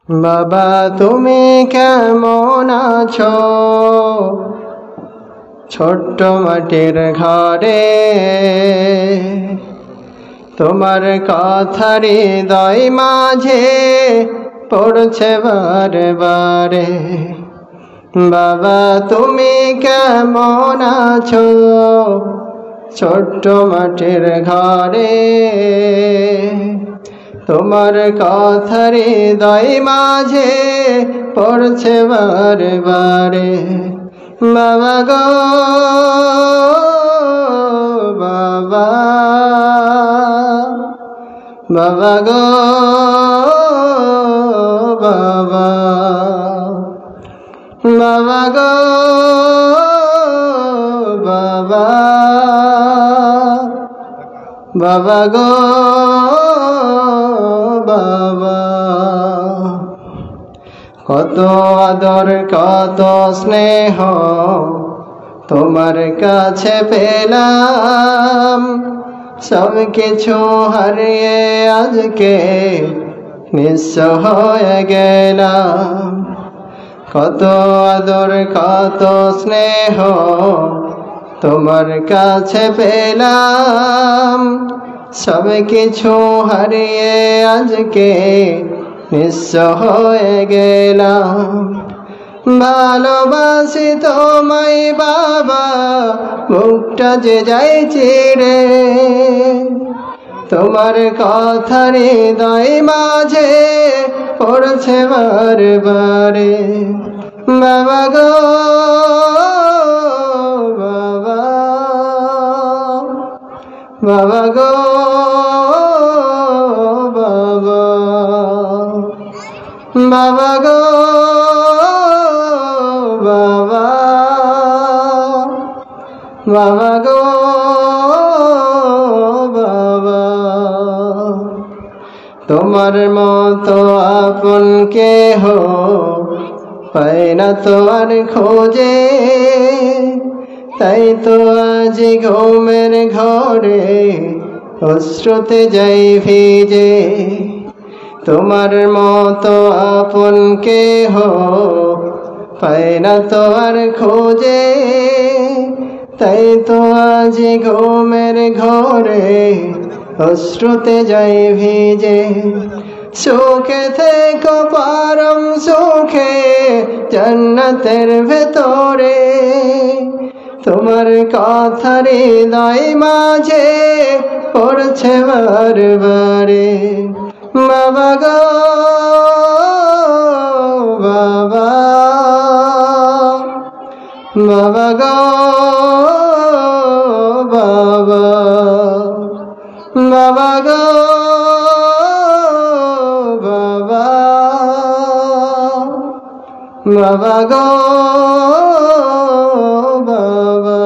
বাবা তুমি কেমন আছো ছোট্ট মাটির ঘরে, তোমার কথা হৃদয় মাঝে পড়ছে বারে বারে। বাবা তুমি কেমন আছো ছোট্ট মাটির ঘরে, তোমার কথা হৃদয় মাঝে পড়ছে বারে বারে। বাবা গো বাবা, বাবা গো বাবা, বাবা গো বাবা, বাবা গো বাবা। কত আদর কত স্নেহ তোমার কাছে পেলাম, সব কিছু হারিয়ে আজকে নিঃস্ব হয়ে গেলাম। কত আদর কত স্নেহ তোমার কাছে পেলাম, সব কিছু হারিয়ে আজকে নিঃস্ব হয়ে গেলাম। ভালোবাসি তোমায় বাবা, মুখটা যে যাই চিরে, তোমার কথা হৃদয় মাঝে পড়ছে বারে বারে। বাবা গো বাবা, বাবা গো বাবা, বাবা গো বাবা, বাবা গো বাবা। তোমার মতো আপন কেহ পায় না তো আর খোঁজে, তাই তো আজ ঘুমের ঘরে অশ্রুতে যাই ভিজে। তোমার মতো আপন কেহ পায় না তো আর খোঁজে, তাই তো আজ ঘুমের ঘরে অশ্রুতে যাই ভিজে। সুখে থেকো পরম সুখে জান্নাতের ভেতরে, তোমার কথা হৃদয় মাঝে পড়ছে বারে বারে। বাবা গো বাবা, বাবা গো বাবা, বাবা গো বাবা, বাবা গো বাবা।